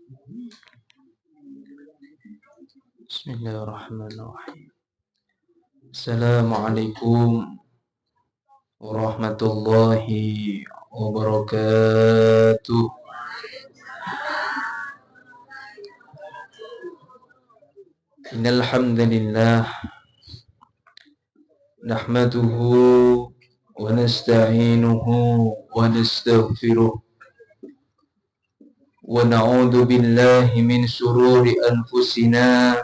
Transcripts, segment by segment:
Bismillahirrahmanirrahim. Assalamualaikum warahmatullahi wabarakatuh. Innal hamdalillah nahmaduhu wa nasta'inuhu wa nastaghfiruh wa na'udzu billahi min shururi anfusina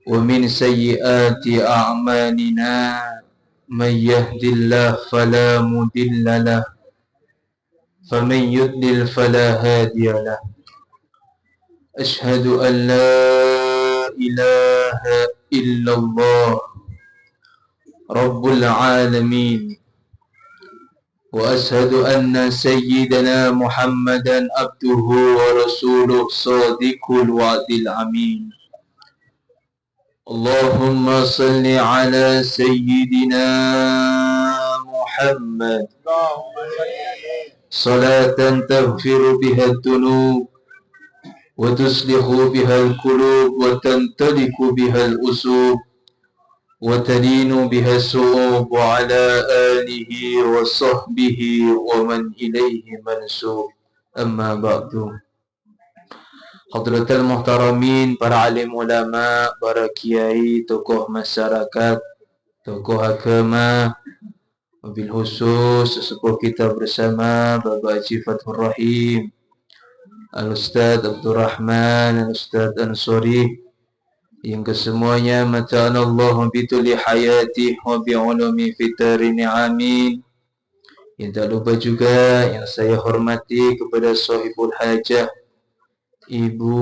wa min sayyiati a'malina may yahdihillahu fala mudilla lahu wa man yudlil fala hadiya lahu. Ashhadu an la ilaha illallah rabbul alamin wa ashhadu anna sayyidana Muhammadan abduhu wa rasuluh sadiqul wa'dil amin. Allahumma salli ala sayyidina Muhammad salatan taghfiru biha ad-dunub wa tuslihu biha al-qulub wa tantaliku biha al-usub wa tadinu biha as-su'ub wa ala alihi wa sahbihi wa man ilayhi mansub. Amma ba'du. Hadratul muhtaramin, para alim ulama, para kiai, tokoh masyarakat, tokoh agama, wabil khusus sesepuh kita bersama Bapak Haji Fathur Rahim, Al-Ustaz Abdul Rahman, Al-Ustaz Ansori, yang kesemuanya mata'anallahu bituli hayati wa bi'ulumi fitarini amin. Yang tak lupa juga yang saya hormati kepada sahibul hajah Ibu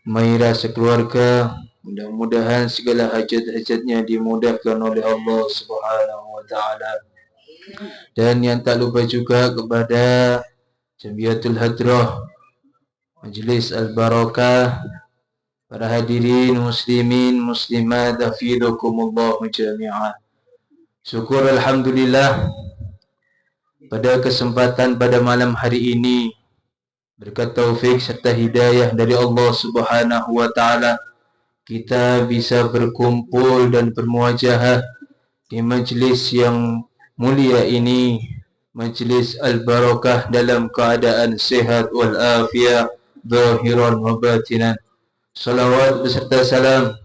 Maira sekeluarga, mudah-mudahan segala hajat-hajatnya dimudahkan oleh Allah Subhanahu wa taala. Dan yang tak lupa juga kepada Jamiatul Hadrah Majlis Al-Barakah, para hadirin muslimin muslimat hafizakumullah jami'an. Syukur alhamdulillah pada kesempatan pada malam hari ini, berkat taufik serta hidayah dari Allah Subhanahu wa taala, kita bisa berkumpul dan bermuajahah di majlis yang mulia ini, majlis Al-Barakah, dalam keadaan sehat wal afiyah zahiran wa batinan. Salawat beserta salam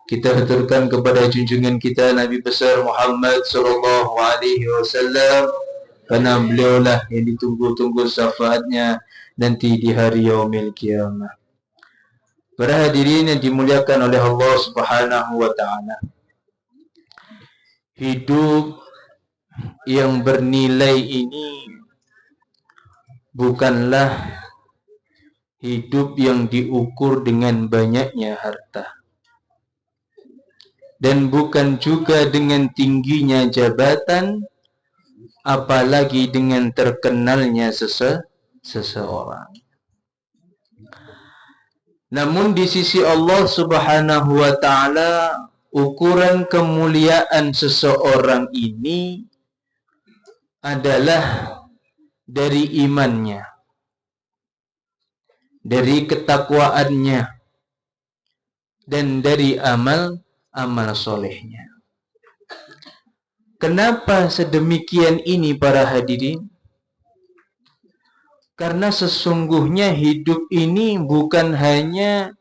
kita haturkan kepada junjungan kita Nabi besar Muhammad sallallahu alaihi wasallam, karena beliaulah yang ditunggu-tunggu syafaatnya nanti di hari yaumil qiyamah. Para hadirin yang dimuliakan oleh Allah Subhanahu wa taala, hidup yang bernilai ini bukanlah hidup yang diukur dengan banyaknya harta, dan bukan juga dengan tingginya jabatan, apalagi dengan terkenalnya seseorang. Namun di sisi Allah Subhanahu wa taala, ukuran kemuliaan seseorang ini adalah dari imannya, dari ketakwaannya, dan dari amal solehnya. Kenapa sedemikian ini para hadirin? Karena sesungguhnya hidup ini bukan hanya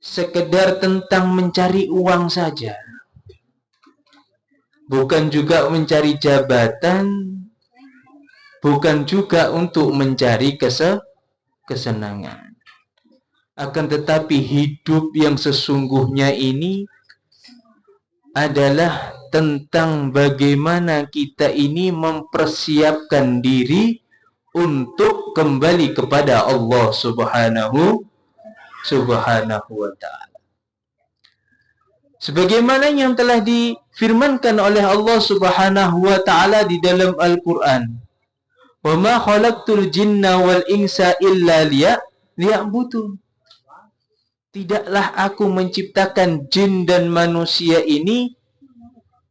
sekedar tentang mencari uang saja, bukan juga mencari jabatan, bukan juga untuk mencari kesenangan. Akan tetapi hidup yang sesungguhnya ini adalah tentang bagaimana kita ini mempersiapkan diri untuk kembali kepada Allah Subhanahu wa ta'ala. Sebagaimana yang telah difirmankan oleh Allah Subhanahu wa ta'ala di dalam Al-Quran, wa ma khalaqtul jinna wal insa illa liya'budun. Tidaklah aku menciptakan jin dan manusia ini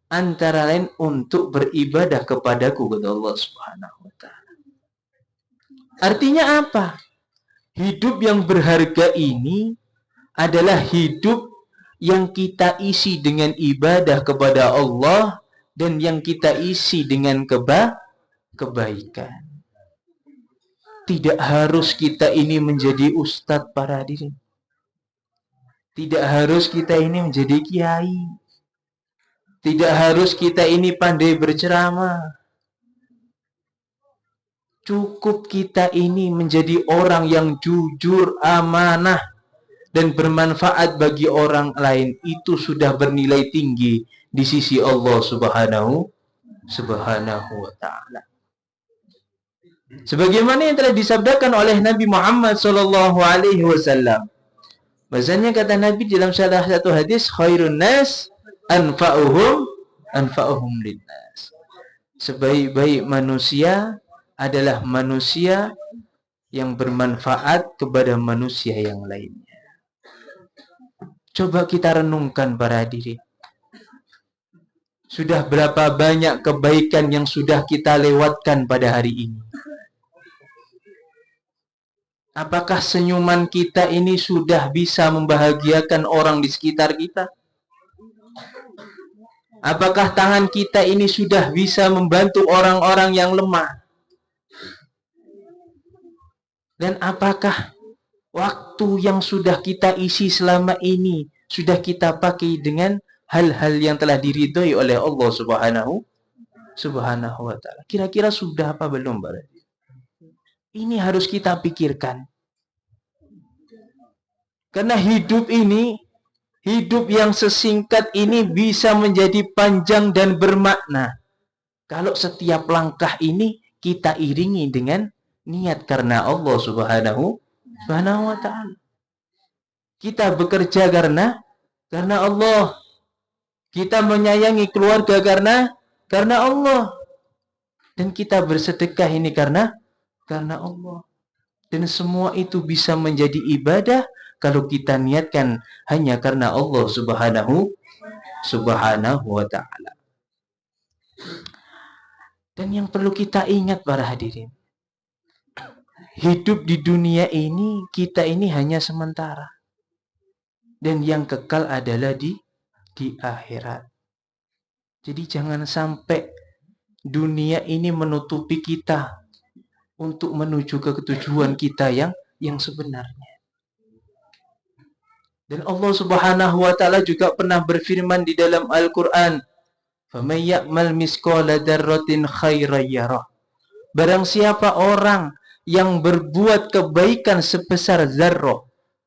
antara lain untuk beribadah kepadaku, kata Allah Subhanahu wa ta'ala. Artinya apa? Hidup yang berharga ini adalah hidup yang kita isi dengan ibadah kepada Allah dan yang kita isi dengan kebaikan. Tidak harus kita ini menjadi ustadz para hadirin. Tidak harus kita ini menjadi kiai. Tidak harus kita ini pandai berceramah. Cukup kita ini menjadi orang yang jujur, amanah, dan bermanfaat bagi orang lain. Itu sudah bernilai tinggi di sisi Allah Subhanahu wa ta'ala. Sebagaimana yang telah disabdakan oleh Nabi Muhammad SAW. Bahasanya kata Nabi dalam salah satu hadis, khairun nas anfa'uhum linnas. Sebaik-baik manusia adalah manusia yang bermanfaat kepada manusia yang lainnya. Coba kita renungkan para hadirin. Sudah berapa banyak kebaikan yang sudah kita lewatkan pada hari ini? Apakah senyuman kita ini sudah bisa membahagiakan orang di sekitar kita? Apakah tangan kita ini sudah bisa membantu orang-orang yang lemah? Dan apakah waktu yang sudah kita isi selama ini sudah kita pakai dengan hal-hal yang telah diridhoi oleh Allah Subhanahu wa ta'ala? Kira-kira sudah apa belum, Pak? Ini harus kita pikirkan. Karena hidup ini, hidup yang sesingkat ini bisa menjadi panjang dan bermakna. Kalau setiap langkah ini kita iringi dengan niat karena Allah Subhanahu wa ta'ala. Kita bekerja karena Allah. Kita menyayangi keluarga karena Allah. Dan kita bersedekah ini karena Allah. Dan semua itu bisa menjadi ibadah kalau kita niatkan hanya karena Allah Subhanahu wa ta'ala. Dan yang perlu kita ingat para hadirin, hidup di dunia ini, kita ini hanya sementara. Dan yang kekal adalah di akhirat. Jadi jangan sampai dunia ini menutupi kita untuk menuju ke tujuan kita yang sebenarnya. Dan Allah Subhanahu wa ta'ala juga pernah berfirman di dalam Al-Quran, فَمَنْ يَعْمَلْ مِثْقَالَ ذَرَّةٍ خَيْرًا يَرَهُ. Barang siapa orang yang berbuat kebaikan sebesar zarrah.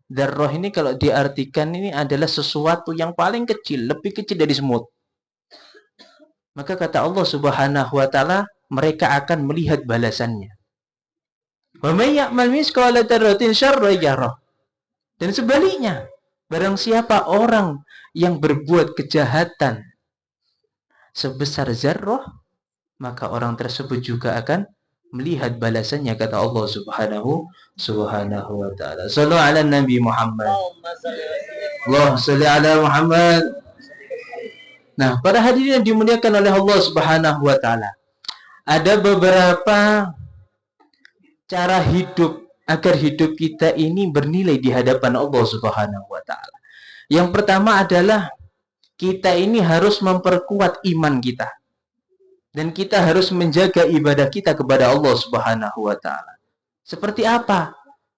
Zarrah ini kalau diartikan ini adalah sesuatu yang paling kecil, lebih kecil dari semut. Maka kata Allah Subhanahu wa ta'ala, mereka akan melihat balasannya. وَمَنْ يَعْمَلْ مِثْقَالَ ذَرَّةٍ شَرًّا يَرَهُ. Dan sebaliknya, barang siapa orang yang berbuat kejahatan sebesar zarrah, maka orang tersebut juga akan melihat balasannya, kata Allah Subhanahu wa ta'ala. Sallu ala Nabi Muhammad. Allahumma salli ala Muhammad. Nah, para hadirin yang dimuliakan oleh Allah Subhanahu wa ta'ala, ada beberapa cara hidup agar hidup kita ini bernilai di hadapan Allah Subhanahu wa ta'ala. Yang pertama adalah kita ini harus memperkuat iman kita. Dan kita harus menjaga ibadah kita kepada Allah Subhanahu wa ta'ala. Seperti apa?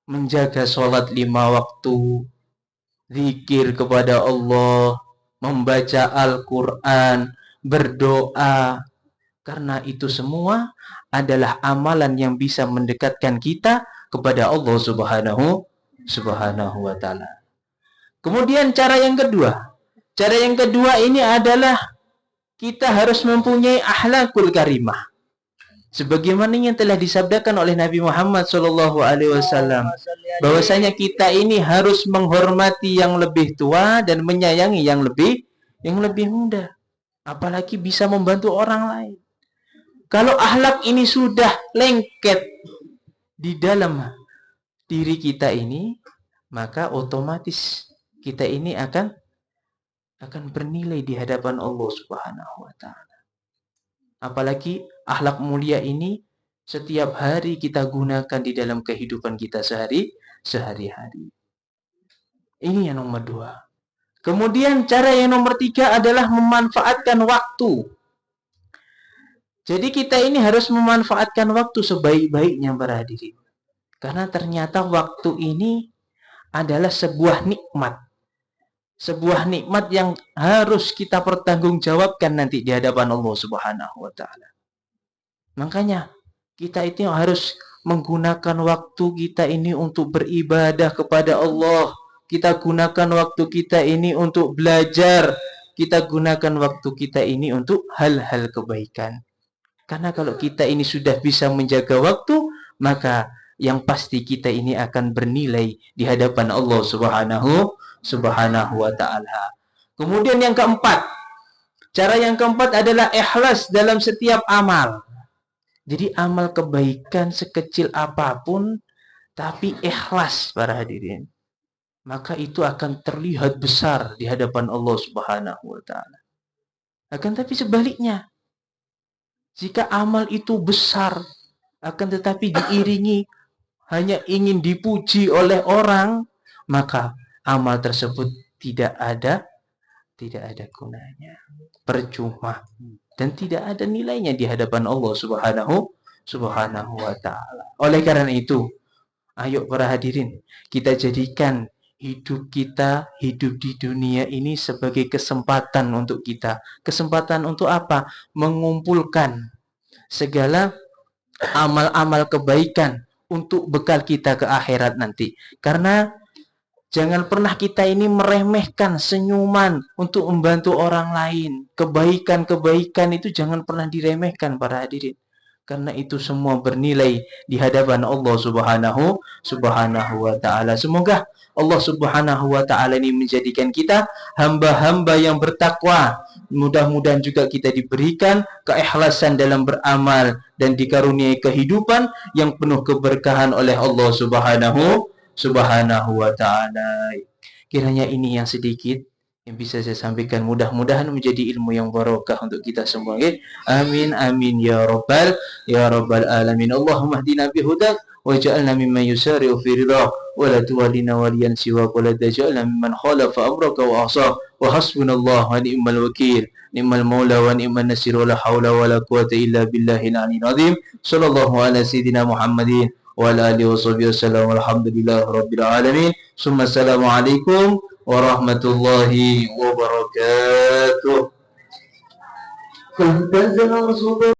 Menjaga sholat 5 waktu, zikir kepada Allah, membaca Al-Quran, berdoa. Karena itu semua adalah amalan yang bisa mendekatkan kita kepada Allah Subhanahu wa ta'ala. Kemudian cara yang kedua. Cara yang kedua ini adalah kita harus mempunyai akhlakul karimah. Sebagaimana yang telah disabdakan oleh Nabi Muhammad SAW, bahwasanya kita ini harus menghormati yang lebih tua dan menyayangi yang lebih muda. Apalagi bisa membantu orang lain. Kalau akhlak ini sudah lengket di dalam diri kita ini, maka otomatis kita ini akan bernilai di hadapan Allah Subhanahu wa ta'ala. Apalagi akhlak mulia ini setiap hari kita gunakan di dalam kehidupan kita sehari-hari. Ini yang nomor 2. Kemudian cara yang nomor 3 adalah memanfaatkan waktu. Jadi kita ini harus memanfaatkan waktu sebaik-baiknya para hadirin. Karena ternyata waktu ini adalah sebuah nikmat. Sebuah nikmat yang harus kita pertanggungjawabkan nanti di hadapan Allah Subhanahu wa taala. Makanya kita itu harus menggunakan waktu kita ini untuk beribadah kepada Allah. Kita gunakan waktu kita ini untuk belajar. Kita gunakan waktu kita ini untuk hal-hal kebaikan. Karena kalau kita ini sudah bisa menjaga waktu, maka yang pasti kita ini akan bernilai di hadapan Allah Subhanahu wa taala. Kemudian yang keempat, cara yang keempat adalah ikhlas dalam setiap amal. Jadi amal kebaikan sekecil apapun, tapi ikhlas para hadirin, maka itu akan terlihat besar di hadapan Allah Subhanahu wa taala. Akan tapi sebaliknya, jika amal itu besar, akan tetapi diiringi hanya ingin dipuji oleh orang, maka amal tersebut tidak ada gunanya, percuma, dan tidak ada nilainya di hadapan Allah Subhanahu wa taala. Oleh karena itu, ayo para hadirin, kita jadikan hidup kita, hidup di dunia ini sebagai kesempatan untuk kita. Kesempatan untuk apa? Mengumpulkan segala amal-amal kebaikan untuk bekal kita ke akhirat nanti. Karena jangan pernah kita ini meremehkan senyuman untuk membantu orang lain. Kebaikan-kebaikan itu jangan pernah diremehkan para hadirin. Karena itu semua bernilai di hadapan Allah Subhanahu wa taala. Semoga Allah Subhanahu wa taala ini menjadikan kita hamba-hamba yang bertakwa. Mudah-mudahan juga kita diberikan keikhlasan dalam beramal dan dikaruniai kehidupan yang penuh keberkahan oleh Allah Subhanahu wa taala. Kiranya ini yang sedikit yang bisa saya sampaikan, mudah-mudahan menjadi ilmu yang barokah untuk kita semua. Amin amin ya rabbal alamin. Allahumma hdina bihudak waj'alna mimman yusari'u fi ridhak wa la tuwallina waliyan siwa wa la taj'alna mimman khalafa amraka wa asa wa hasbunallahu wa ni'mal wakil, ni'mal maula wa ni'man nasir, wa la haula wa la quwwata illa billahil aliyyil azim. Sallallahu ala sayyidina Muhammadin wa ala alihi wa sahbihi wasallam. Alhamdulillahi rabbil alamin. Summa assalamu alaikum warahmatullahi wabarakatuh.